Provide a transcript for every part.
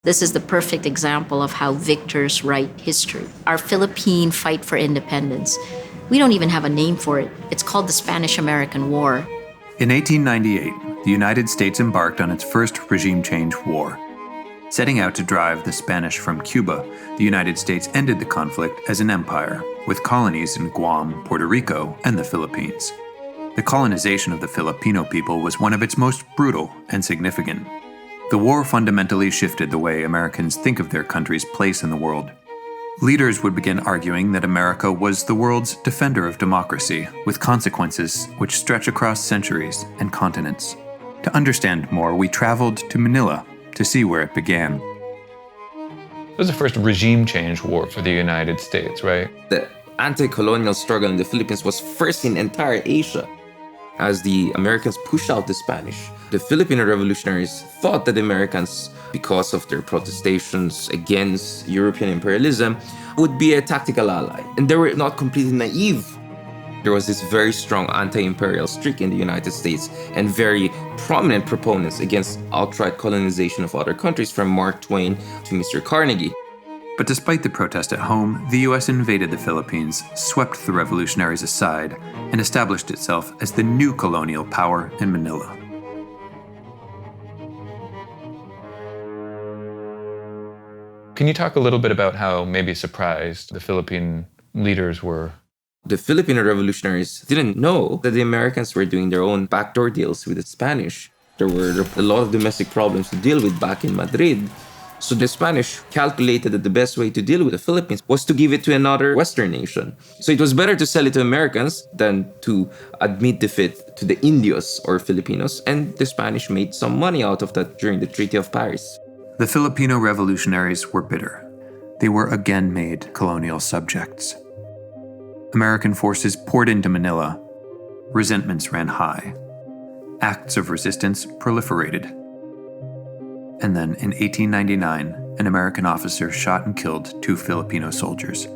This is the perfect example of how victors write history. Our Philippine fight for independence, we don't even have a name for it. It's called the Spanish-American War. In 1898, the United States embarked on its first regime change war. Setting out to drive the Spanish from Cuba, the United States ended the conflict as an empire, with colonies in Guam, Puerto Rico, and the Philippines. The colonization of the Filipino people was one of its most brutal and significant. The war fundamentally shifted the way Americans think of their country's place in the world. Leaders would begin arguing that America was the world's defender of democracy, with consequences which stretch across centuries and continents. To understand more, we traveled to Manila to see where it began. It was the first regime change war for the United States, right? The anti-colonial struggle in the Philippines was first in entire Asia. As the Americans pushed out the Spanish, the Filipino revolutionaries thought that the Americans, because of their protestations against European imperialism, would be a tactical ally. And they were not completely naive. There was this very strong anti-imperial streak in the United States and very prominent proponents against outright colonization of other countries, from Mark Twain to Mr. Carnegie. But despite the protest at home, the US invaded the Philippines, swept the revolutionaries aside, and established itself as the new colonial power in Manila. Can you talk a little bit about how maybe surprised the Philippine leaders were? The Filipino revolutionaries didn't know that the Americans were doing their own backdoor deals with the Spanish. There were a lot of domestic problems to deal with back in Madrid. So the Spanish calculated that the best way to deal with the Philippines was to give it to another Western nation. So it was better to sell it to Americans than to admit defeat to the Indios or Filipinos. And the Spanish made some money out of that during the Treaty of Paris. The Filipino revolutionaries were bitter. They were again made colonial subjects. American forces poured into Manila. Resentments ran high. Acts of resistance proliferated. And then, in 1899, an American officer shot and killed 2 Filipino soldiers.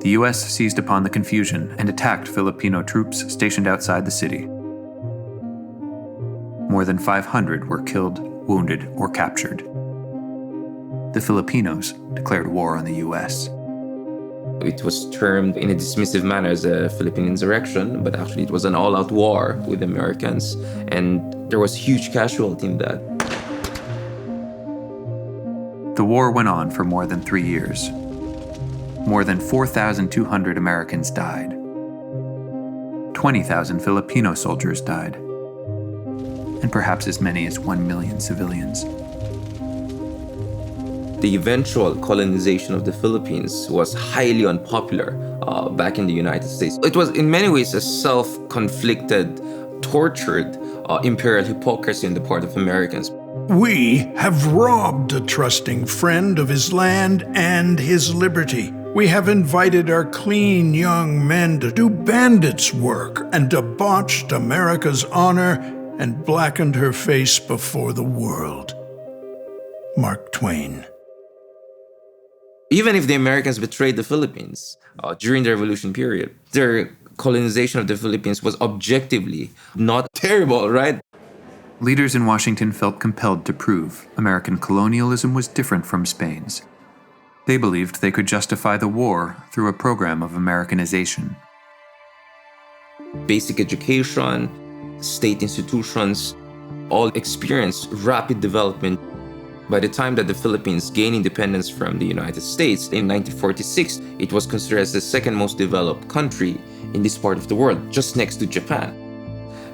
The US seized upon the confusion and attacked Filipino troops stationed outside the city. More than 500 were killed, wounded, or captured. The Filipinos declared war on the US. It was termed in a dismissive manner as a Philippine insurrection, but actually it was an all-out war with the Americans, and there was huge casualty in that. The war went on for more than 3 years. More than 4,200 Americans died. 20,000 Filipino soldiers died. And perhaps as many as 1 million civilians. The eventual colonization of the Philippines was highly unpopular back in the United States. It was in many ways a self-conflicted, tortured imperial hypocrisy on the part of Americans. We have robbed a trusting friend of his land and his liberty. We have invited our clean young men to do bandits' work and debauched America's honor and blackened her face before the world. Mark Twain. Even if the Americans betrayed the Philippines during the Revolution period, their colonization of the Philippines was objectively not terrible, right? Leaders in Washington felt compelled to prove American colonialism was different from Spain's. They believed they could justify the war through a program of Americanization. Basic education, state institutions, all experienced rapid development. By the time that the Philippines gained independence from the United States in 1946, it was considered as the second most developed country in this part of the world, just next to Japan.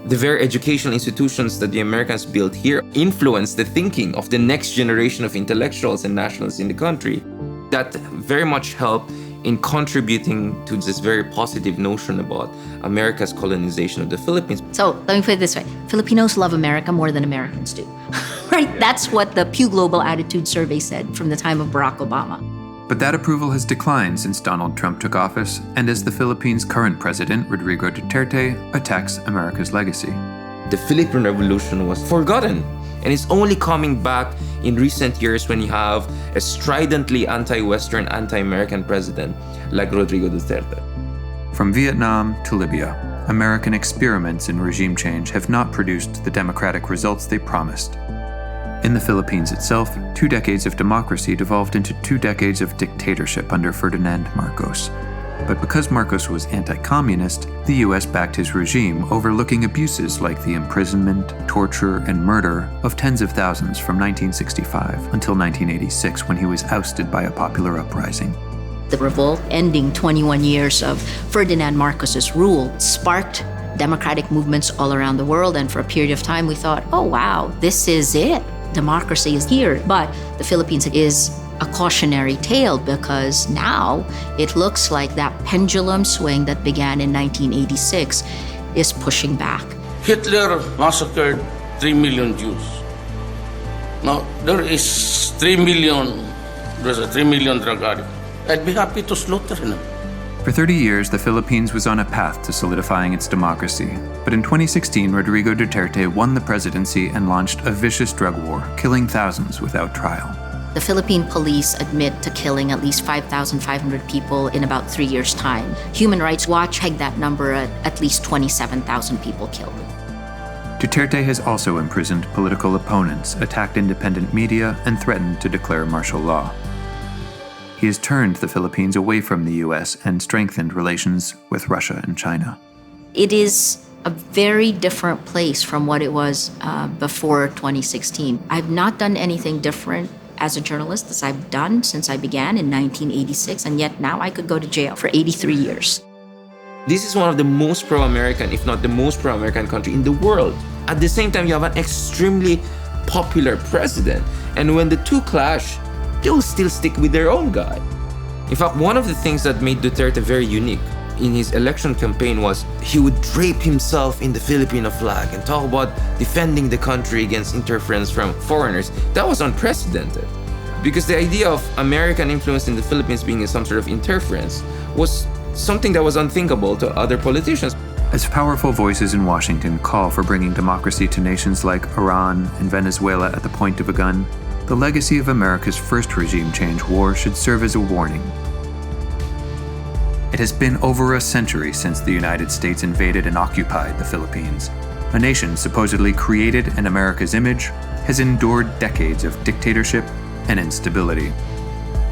The very educational institutions that the Americans built here influenced the thinking of the next generation of intellectuals and nationalists in the country. That very much helped in contributing to this very positive notion about America's colonization of the Philippines. So let me put it this way. Filipinos love America more than Americans do. Right? That's what the Pew Global Attitude Survey said from the time of Barack Obama. But that approval has declined since Donald Trump took office, and as the Philippines' current president, Rodrigo Duterte, attacks America's legacy. The Philippine Revolution was forgotten, and it's only coming back in recent years when you have a stridently anti-Western, anti-American president like Rodrigo Duterte. From Vietnam to Libya, American experiments in regime change have not produced the democratic results they promised. In the Philippines itself, 2 decades of democracy devolved into 2 decades of dictatorship under Ferdinand Marcos. But because Marcos was anti-communist, the US backed his regime, overlooking abuses like the imprisonment, torture, and murder of tens of thousands from 1965 until 1986 when he was ousted by a popular uprising. The revolt, ending 21 years of Ferdinand Marcos's rule, sparked democratic movements all around the world, and for a period of time we thought, oh wow, this is it. Democracy is here. But the Philippines is a cautionary tale because now it looks like that pendulum swing that began in 1986 is pushing back. Hitler massacred 3 million Jews. Now, there's a 3 million drug addicts. I'd be happy to slaughter them. For 30 years, the Philippines was on a path to solidifying its democracy. But in 2016, Rodrigo Duterte won the presidency and launched a vicious drug war, killing thousands without trial. The Philippine police admit to killing at least 5,500 people in about 3 years' time. Human Rights Watch pegged that number at least 27,000 people killed. Duterte has also imprisoned political opponents, attacked independent media, and threatened to declare martial law. He has turned the Philippines away from the US and strengthened relations with Russia and China. It is a very different place from what it was before 2016. I've not done anything different as a journalist as I've done since I began in 1986, and yet now I could go to jail for 83 years. This is one of the most pro-American, if not the most pro-American country in the world. At the same time, you have an extremely popular president. And when the two clash, they'll still stick with their own guy. In fact, one of the things that made Duterte very unique in his election campaign was he would drape himself in the Filipino flag and talk about defending the country against interference from foreigners. That was unprecedented because the idea of American influence in the Philippines being some sort of interference was something that was unthinkable to other politicians. As powerful voices in Washington call for bringing democracy to nations like Iran and Venezuela at the point of a gun, the legacy of America's first regime change war should serve as a warning. It has been over a century since the United States invaded and occupied the Philippines. A nation supposedly created in America's image has endured decades of dictatorship and instability.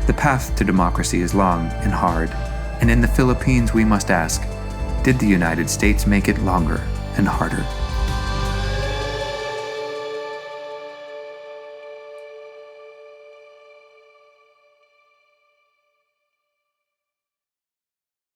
The path to democracy is long and hard, and in the Philippines we must ask, did the United States make it longer and harder?